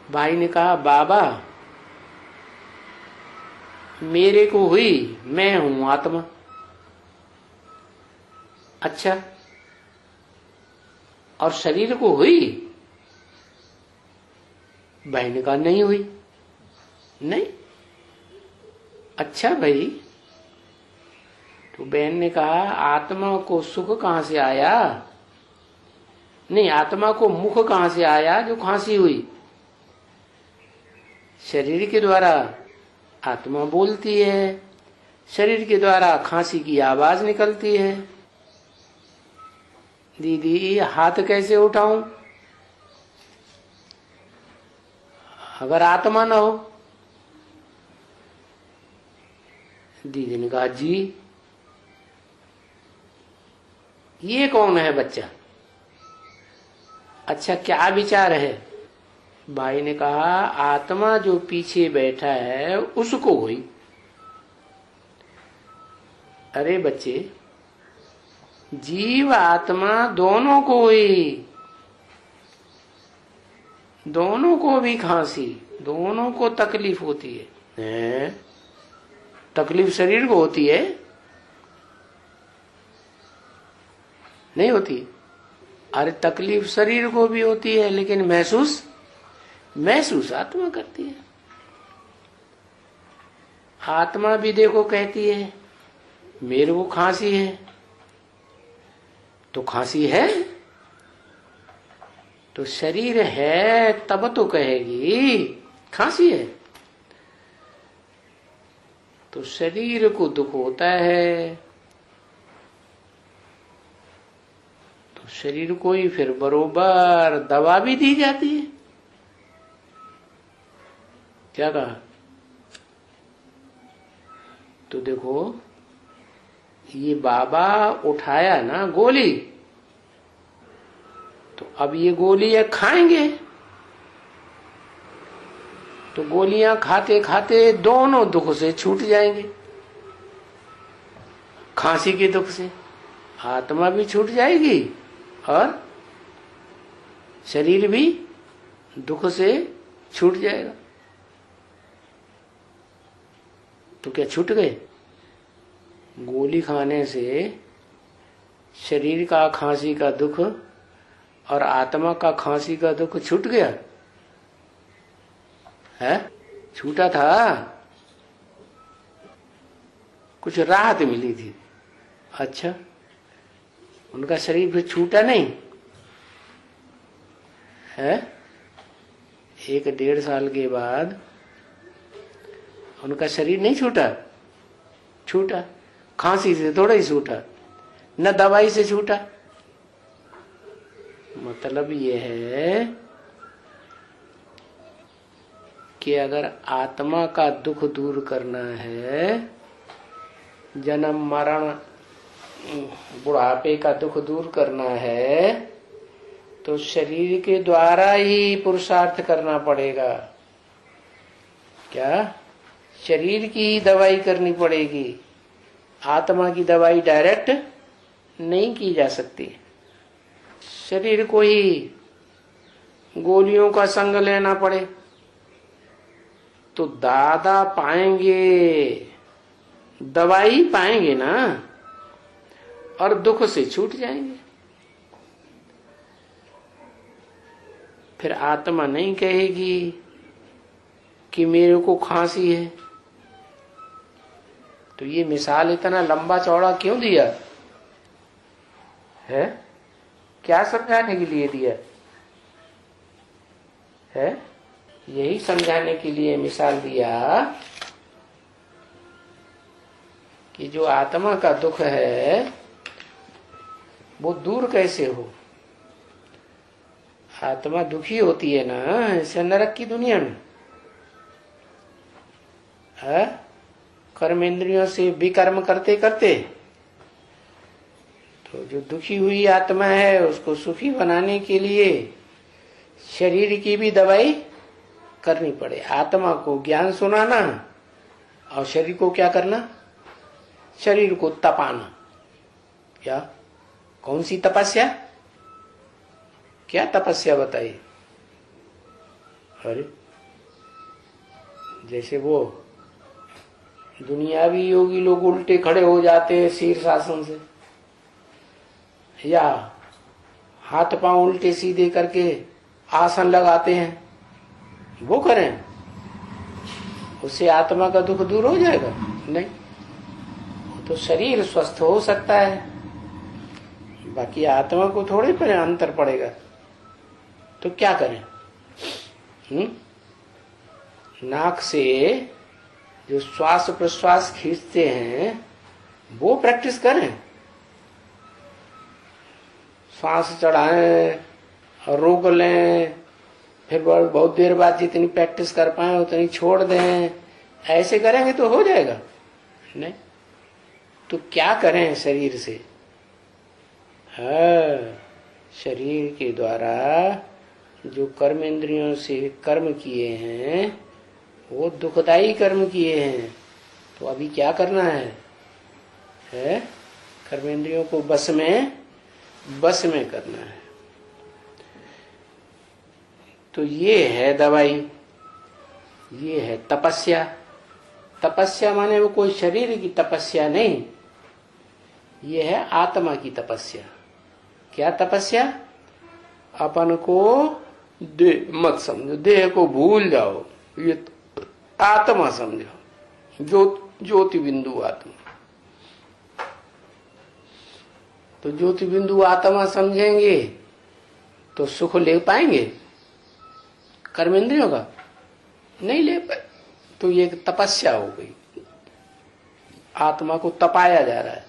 भाई ने कहा बाबा मेरे को हुई, मैं हूं आत्मा। अच्छा, और शरीर को हुई? भाई ने कहा नहीं हुई। नहीं? अच्छा भाई। तो बहन ने कहा आत्मा को सुख कहां से आया? नहीं, आत्मा को मुख कहां से आया जो खांसी हुई? शरीर के द्वारा आत्मा बोलती है, शरीर के द्वारा खांसी की आवाज निकलती है। दीदी हाथ कैसे उठाऊं अगर आत्मा ना हो? दीदी ने कहा जी ये कौन है बच्चा? अच्छा, क्या विचार है? भाई ने कहा आत्मा जो पीछे बैठा है उसको हुई। अरे बच्चे, जीव आत्मा दोनों को हुई, दोनों को भी खांसी, दोनों को तकलीफ होती है। तकलीफ शरीर को होती है? नहीं होती? अरे तकलीफ शरीर को भी होती है, लेकिन महसूस आत्मा करती है। आत्मा भी देखो कहती है मेरे को खांसी है तो खांसी है, तो शरीर है तब तो कहेगी खांसी है। तो शरीर को दुख होता है तो शरीर को ही फिर बरोबर दवा भी दी जाती है। क्या कहा? तो देखो ये बाबा उठाया ना गोली, तो अब ये गोलियां खाएंगे तो गोलियां खाते खाते दोनों दुख से छूट जाएंगे। खांसी के दुख से आत्मा भी छूट जाएगी और शरीर भी दुख से छूट जाएगा। तो क्या छूट गए? गोली खाने से शरीर का खांसी का दुख और आत्मा का खांसी का दुख छूट गया है? छूटा था, कुछ राहत मिली थी। अच्छा, उनका शरीर फिर छूटा नहीं है? 1-1.5 साल के बाद उनका शरीर नहीं छूटा? छूटा। खांसी से थोड़ा ही छूटा, न दवाई से छूटा। मतलब ये है कि अगर आत्मा का दुख दूर करना है, जन्म मरण बुढ़ापे का दुख दूर करना है, तो शरीर के द्वारा ही पुरुषार्थ करना पड़ेगा। क्या? शरीर की ही दवाई करनी पड़ेगी। आत्मा की दवाई डायरेक्ट नहीं की जा सकती। शरीर को ही गोलियों का संग लेना पड़े तो दादा पाएंगे, दवाई पाएंगे ना, और दुख से छूट जाएंगे। फिर आत्मा नहीं कहेगी कि मेरे को खांसी है। तो ये मिसाल इतना लंबा चौड़ा क्यों दिया है? क्या समझाने के लिए दिया है? यही समझाने के लिए मिसाल दिया कि जो आत्मा का दुख है वो दूर कैसे हो। आत्मा दुखी होती है ना, इसे नरक की दुनिया में है, कर्म इंद्रियों से विकर्म करते करते। तो जो दुखी हुई आत्मा है उसको सुखी बनाने के लिए शरीर की भी दवाई करनी पड़े। आत्मा को ज्ञान सुनाना और शरीर को क्या करना? शरीर को तपाना। क्या? कौन सी तपस्या? क्या तपस्या बताइए? अरे जैसे वो दुनियावी योगी लोग उल्टे खड़े हो जाते हैं शीर्षासन से, या हाथ पांव उल्टे सीधे करके आसन लगाते हैं, वो करें, उससे आत्मा का दुख दूर हो जाएगा? नहीं, तो शरीर स्वस्थ हो सकता है, बाकी आत्मा को थोड़े पर अंतर पड़ेगा। तो क्या करें? नाक से जो श्वास प्रश्वास खींचते हैं वो प्रैक्टिस करें। श्वास चढ़ाएं और रोक लें, फिर बहुत देर बाद जितनी प्रैक्टिस कर पाए उतनी छोड़ दें। ऐसे करेंगे तो हो जाएगा? नहीं। तो क्या करें शरीर से? हाँ, शरीर के द्वारा जो कर्म इंद्रियों से कर्म किए हैं वो दुखदाई कर्म किए हैं। तो अभी क्या करना है? कर्म इंद्रियों को बस में करना है। तो ये है दवाई, ये है तपस्या। तपस्या माने वो कोई शरीर की तपस्या नहीं, ये है आत्मा की तपस्या। क्या तपस्या? अपन को देह मत समझो, देह को भूल जाओ, ये आत्मा समझो, ज्योति बिंदु आत्मा। तो ज्योति बिंदु आत्मा समझेंगे तो सुख ले पाएंगे कर्मेंद्रियों का? नहीं ले पाए। तो ये तपस्या हो गई, आत्मा को तपाया जा रहा है।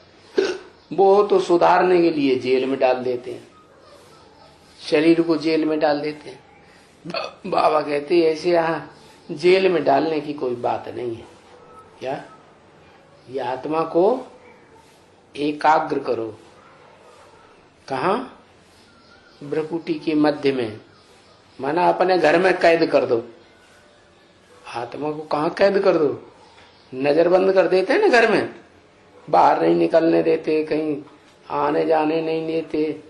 वो तो सुधारने के लिए जेल में डाल देते हैं, शरीर को जेल में डाल देते हैं। बाबा कहते हैं ऐसे यहाँ जेल में डालने की कोई बात नहीं है। क्या? ये आत्मा को एकाग्र करो। कहा? भ्रकुटी के मध्य में, माना अपने घर में कैद कर दो। आत्मा को कहाँ कैद कर दो? नजर बंद कर देते हैं ना घर में, बाहर नहीं निकलने देते, कहीं आने जाने नहीं देते,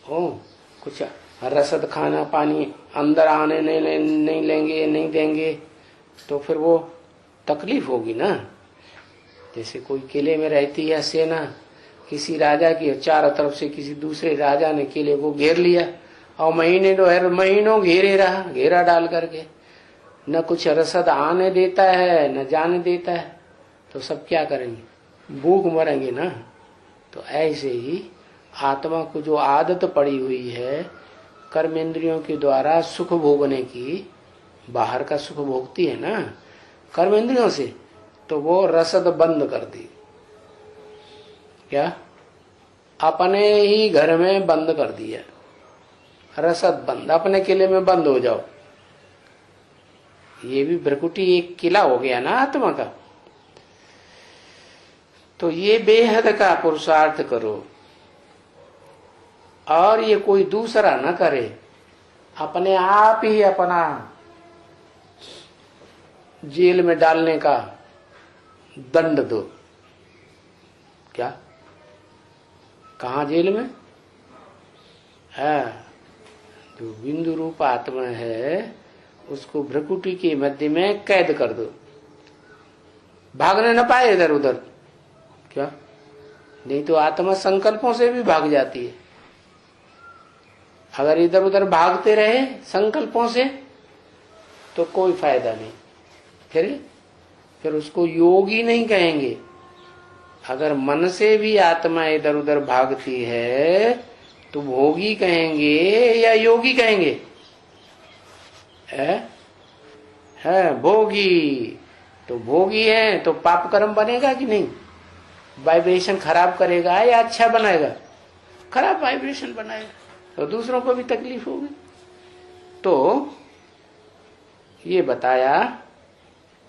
कुछ रसद खाना पानी अंदर आने नहीं लेंगे, नहीं देंगे, तो फिर वो तकलीफ होगी ना। जैसे कोई किले में रहती है सेना किसी राजा की, चारों तरफ से किसी दूसरे राजा ने किले को घेर लिया और महीनों घेरे रहा, घेरा डाल करके, न कुछ रसद आने देता है न जाने देता है, तो सब क्या करेंगे? भूख मरेंगे ना। तो ऐसे ही आत्मा को जो आदत पड़ी हुई है कर्मेंद्रियों के द्वारा सुख भोगने की, बाहर का सुख भोगती है ना कर्मेंद्रियों से, तो वो रसद बंद कर दी। क्या? अपने ही घर में बंद कर दिया, रसद बंद, अपने किले में बंद हो जाओ। ये भी भ्रकुटी एक किला हो गया ना आत्मा का। तो ये बेहद का पुरुषार्थ करो और ये कोई दूसरा न करे, अपने आप ही अपना जेल में डालने का दंड दो। क्या? कहा जेल में? है जो बिंदु रूप आत्मा है उसको भ्रकुटी के मध्य में कैद कर दो, भागने न पाए इधर उधर। क्या? नहीं तो आत्मा संकल्पों से भी भाग जाती है। अगर इधर उधर भागते रहे संकल्पों से तो कोई फायदा नहीं, फिर उसको योगी नहीं कहेंगे। अगर मन से भी आत्मा इधर उधर भागती है तो भोगी कहेंगे या योगी कहेंगे? है भोगी। तो भोगी है तो पाप कर्म बनेगा कि नहीं? वाइब्रेशन खराब करेगा या अच्छा बनाएगा? खराब वाइब्रेशन बनाएगा, तो दूसरों को भी तकलीफ होगी। तो ये बताया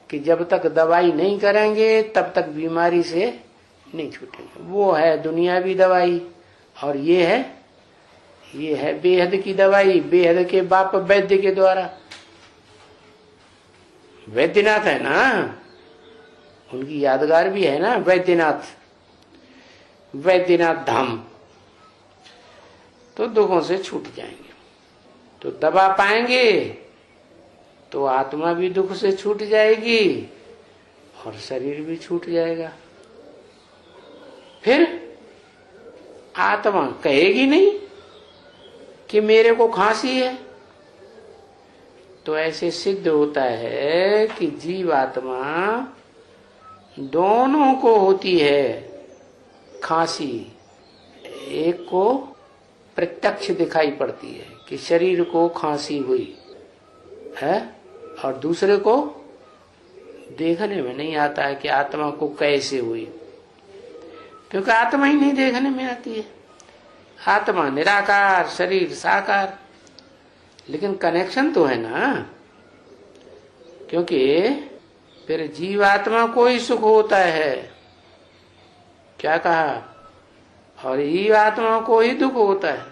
कि जब तक दवाई नहीं करेंगे तब तक बीमारी से नहीं छूटेंगे। वो है दुनियावी दवाई और ये है बेहद की दवाई, बेहद के बाप वैद्य के द्वारा। वैद्यनाथ है ना, उनकी यादगार भी है ना, वैद्यनाथ धाम। तो दुखों से छूट जाएंगे। तो दबा पाएंगे तो आत्मा भी दुख से छूट जाएगी और शरीर भी छूट जाएगा। फिर आत्मा कहेगी नहीं कि मेरे को खांसी है। तो ऐसे सिद्ध होता है कि जीव आत्मा दोनों को होती है खांसी। एक को प्रत्यक्ष दिखाई पड़ती है कि शरीर को खांसी हुई है, और दूसरे को देखने में नहीं आता है कि आत्मा को कैसे हुई, क्योंकि आत्मा ही नहीं देखने में आती है। आत्मा निराकार, शरीर साकार, लेकिन कनेक्शन तो है ना। क्योंकि फिर जीवात्मा को ही सुख होता है, क्या कहा, और जीवात्मा को ही दुख होता है।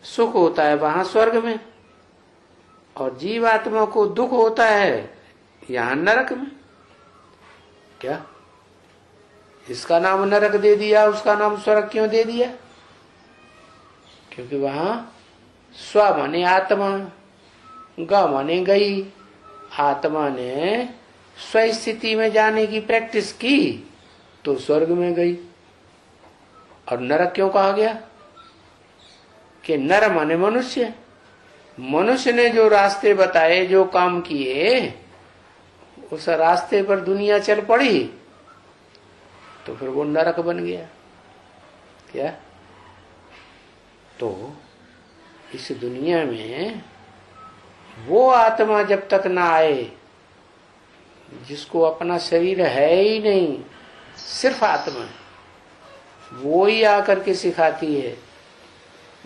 सुख होता है वहां स्वर्ग में, और जीवात्मा को दुख होता है यहां नरक में। क्या? इसका नाम नरक दे दिया, उसका नाम स्वर्ग क्यों दे दिया? क्योंकि वहां स्व माने आत्मा, ग माने गई। आत्मा ने स्व स्थिति में जाने की प्रैक्टिस की तो स्वर्ग में गई। और नरक क्यों कहा गया? कि नर माने मनुष्य। मनुष्य ने जो रास्ते बताए, जो काम किए, उस रास्ते पर दुनिया चल पड़ी तो फिर वो नरक बन गया। क्या? तो इस दुनिया में वो आत्मा जब तक ना आए जिसको अपना शरीर है ही नहीं, सिर्फ आत्मा है, वो ही आकर के सिखाती है,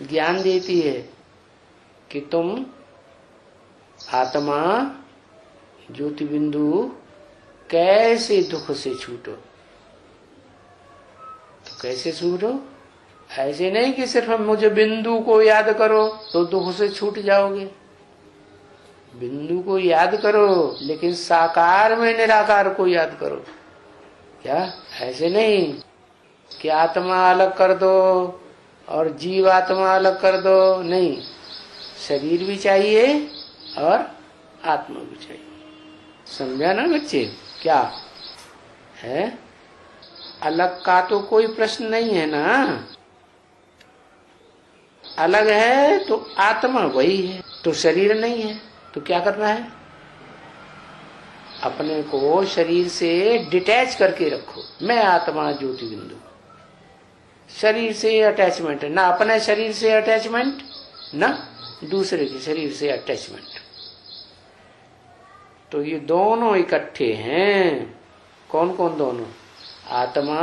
ज्ञान देती है कि तुम आत्मा ज्योति बिंदु कैसे दुख से छूटो। तो कैसे छूटो? ऐसे नहीं कि सिर्फ मुझे बिंदु को याद करो तो दुख से छूट जाओगे। बिंदु को याद करो लेकिन साकार में निराकार को याद करो। क्या? ऐसे नहीं कि आत्मा अलग कर दो और जीव आत्मा अलग कर दो, नहीं, शरीर भी चाहिए और आत्मा भी चाहिए। समझा ना बच्चे? क्या है? अलग का तो कोई प्रश्न नहीं है ना। अलग है तो आत्मा वही है, तो शरीर नहीं है, तो क्या करना है? अपने को शरीर से डिटैच करके रखो। मैं आत्मा ज्योति बिंदु। शरीर से अटैचमेंट है ना, अपने शरीर से अटैचमेंट ना दूसरे के शरीर से अटैचमेंट। तो ये दोनों इकट्ठे हैं। कौन कौन दोनों? आत्मा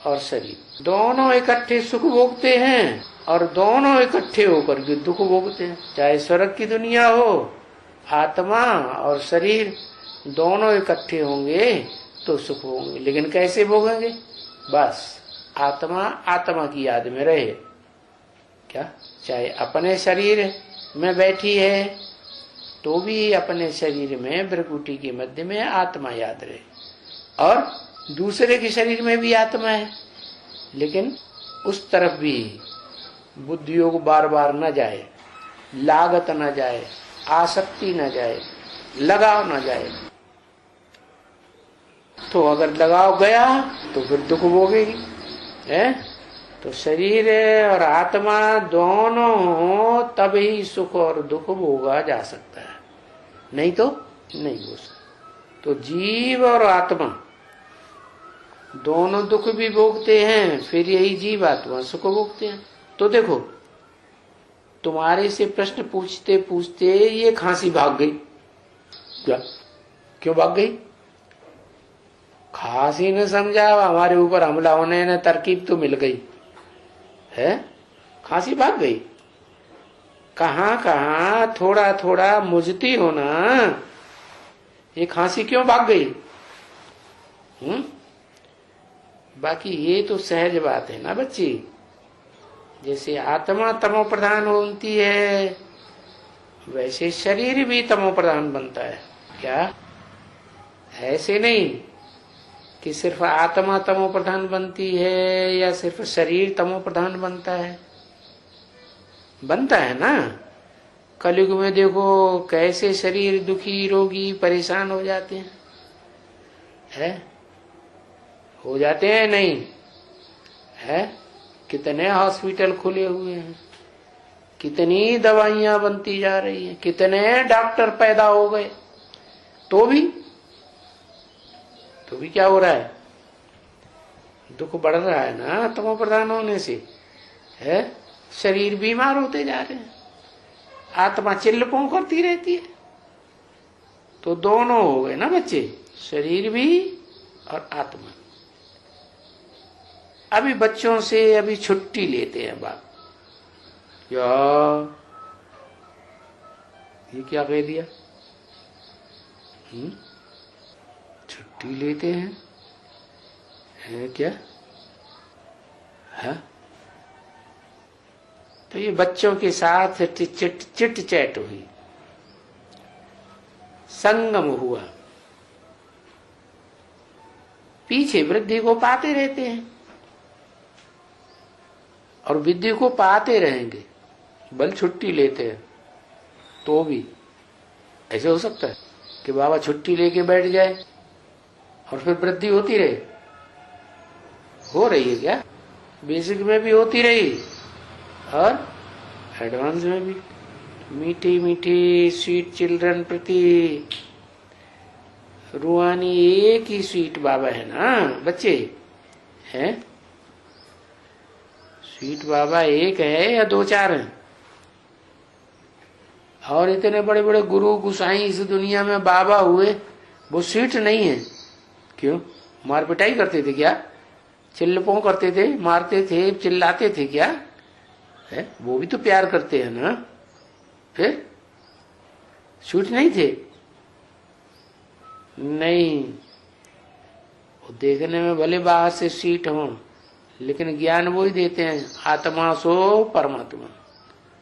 और शरीर दोनों इकट्ठे सुख भोगते हैं और दोनों इकट्ठे होकर के दुख भोगते हैं। चाहे स्वर्ग की दुनिया हो, आत्मा और शरीर दोनों इकट्ठे होंगे तो सुख होंगे। लेकिन कैसे भोगेंगे? बस आत्मा आत्मा की याद में रहे। क्या? चाहे अपने शरीर में बैठी है तो भी अपने शरीर में भ्रकुटी के मध्य में आत्मा याद रहे, और दूसरे के शरीर में भी आत्मा है, लेकिन उस तरफ भी बुद्धि योग बार बार न जाए, लागत न जाए, आसक्ति न जाए, लगाव न जाए। तो अगर लगाव गया तो फिर दुख भोगेगी है। तो शरीर और आत्मा दोनों हो तब ही सुख और दुख भोगा जा सकता है, नहीं तो नहीं हो सकता। तो जीव और आत्मा दोनों दुख भी भोगते हैं, फिर यही जीव आत्मा सुख भोगते हैं। तो देखो, तुम्हारे से प्रश्न पूछते पूछते ये खांसी भाग गई। क्या? क्यों भाग गई? खांसी ने समझा, हमारे ऊपर हमला होने ने तरकीब तो मिल गई है, खांसी भाग गई। कहां कहां थोड़ा थोड़ा मुझती हो ना, ये खांसी क्यों भाग गई? बाकी ये तो सहज बात है ना बच्ची। जैसे आत्मा तमो प्रधान होती है वैसे शरीर भी तमो प्रधान बनता है। क्या? ऐसे नहीं कि सिर्फ आत्मा तमो प्रधान बनती है या सिर्फ शरीर तमो प्रधान बनता है। बनता है ना। कलयुग में देखो कैसे शरीर दुखी रोगी परेशान हो जाते हैं, है? हो जाते हैं नहीं है? कितने हॉस्पिटल खुले हुए हैं, कितनी दवाइयां बनती जा रही हैं, कितने डॉक्टर पैदा हो गए, तो भी क्या हो रहा है? दुख बढ़ रहा है ना तमो प्रधान होने से, है? शरीर बीमार होते जा रहे हैं, आत्मा चिल्लपों करती रहती है। तो दोनों हो गए ना बच्चे, शरीर भी और आत्मा। अभी बच्चों से अभी छुट्टी लेते हैं बाप। ये क्या कह दिया? छुट्टी लेते हैं है क्या? है? तो ये बच्चों के साथ चिट चैट हुई, संगम हुआ। पीछे वृद्धि को पाते रहते हैं और विद्या को पाते रहेंगे। बल छुट्टी लेते हैं तो भी ऐसे हो सकता है कि बाबा छुट्टी लेके बैठ जाए और फिर वृद्धि होती रहे। हो रही है क्या? बेसिक में भी होती रही और एडवांस में भी। मीठी मीठी स्वीट चिल्ड्रन प्रति रूहानी एक ही स्वीट बाबा है ना बच्चे, हैं? स्वीट बाबा एक है या दो चार हैं? और इतने बड़े बड़े गुरु गुसाई इस दुनिया में बाबा हुए, वो स्वीट नहीं है। क्यों? मार पिटाई करते थे क्या? चिल्लपों करते थे, मारते थे, चिल्लाते थे क्या है? वो भी तो प्यार करते हैं ना। फिर स्वीट नहीं थे? नहीं, वो देखने में भले बाहर से स्वीट हों, लेकिन ज्ञान वो ही देते हैं, आत्मा सो परमात्मा,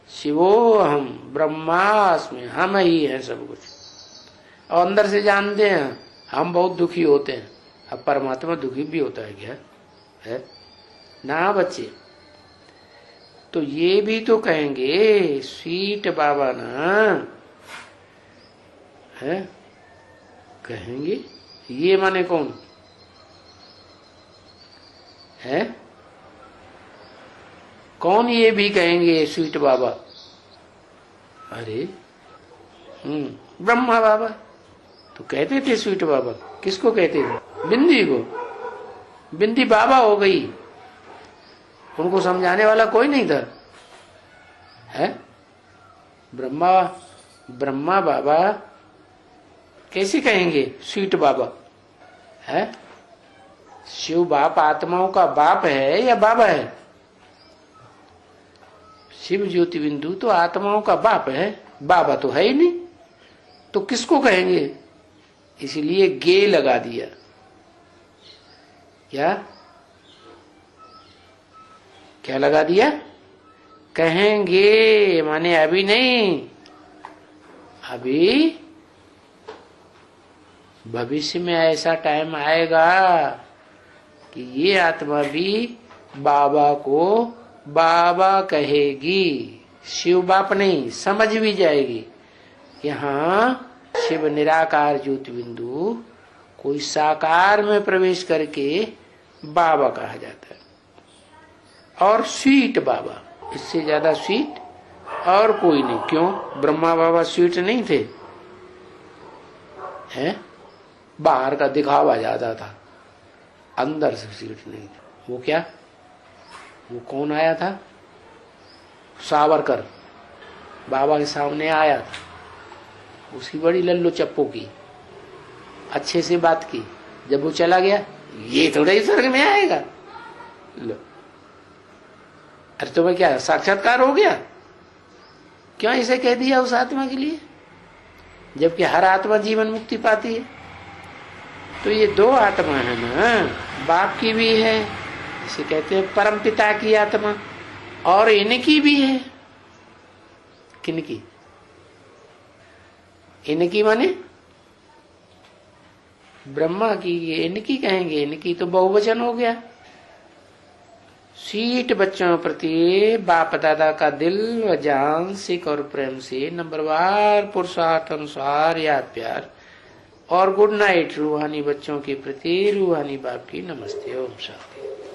शिवो हम ब्रह्मास्मि, हम ही है सब कुछ। और अंदर से जानते हैं हम बहुत दुखी होते हैं। अब परमात्मा दुखी भी होता है क्या है ना बच्चे? तो ये भी तो कहेंगे स्वीट बाबा ना है, कहेंगे। ये माने कौन है? कौन ये भी कहेंगे स्वीट बाबा? अरे ब्रह्मा बाबा तो कहते थे स्वीट बाबा। किसको कहते थे? बिंदी को। बिंदी बाबा हो गई, उनको समझाने वाला कोई नहीं था है? ब्रह्मा बाबा कैसे कहेंगे स्वीट बाबा है? शिव बाप आत्माओं का बाप है या बाबा है? शिव ज्योति बिंदु तो आत्माओं का बाप है, बाबा तो है ही नहीं, तो किसको कहेंगे? इसलिए गे लगा दिया। क्या लगा दिया? कहेंगे माने अभी नहीं, अभी भविष्य में ऐसा टाइम आएगा कि ये आत्मा भी बाबा को बाबा कहेगी। शिव बाप नहीं, समझ भी जाएगी। यहाँ शिव निराकार ज्योति बिंदु कोई साकार में प्रवेश करके बाबा कहा जाता है। और स्वीट बाबा, इससे ज्यादा स्वीट और कोई नहीं। क्यों? ब्रह्मा बाबा स्वीट नहीं थे हैं? बाहर का दिखावा ज्यादा था, अंदर से स्वीट नहीं था। वो क्या? वो कौन आया था? सावरकर बाबा के सामने आया था, उसकी बड़ी लल्लो चप्पो की, अच्छे से बात की। जब वो चला गया, ये थोड़ा ही स्वर्ग में आएगा। लो, अरे तुम्हें क्या साक्षात्कार हो गया? क्यों ऐसे कह दिया उस आत्मा के लिए, जबकि हर आत्मा जीवन मुक्ति पाती है? तो ये दो आत्मा है ना, बाप की भी है, इसे कहते हैं परम पिता की आत्मा, और इनकी भी है। किनकी? इनकी माने ब्रह्मा की। इनकी कहेंगे, इनकी तो बहुवचन हो गया। स्वीट बच्चों प्रति बाप दादा का दिल व जान, सिख और प्रेम से नंबरवार पुरुषार्थ अनुसार याद प्यार। और गुड नाइट रूहानी बच्चों के प्रति रूहानी बाप की नमस्ते। ओम शांति।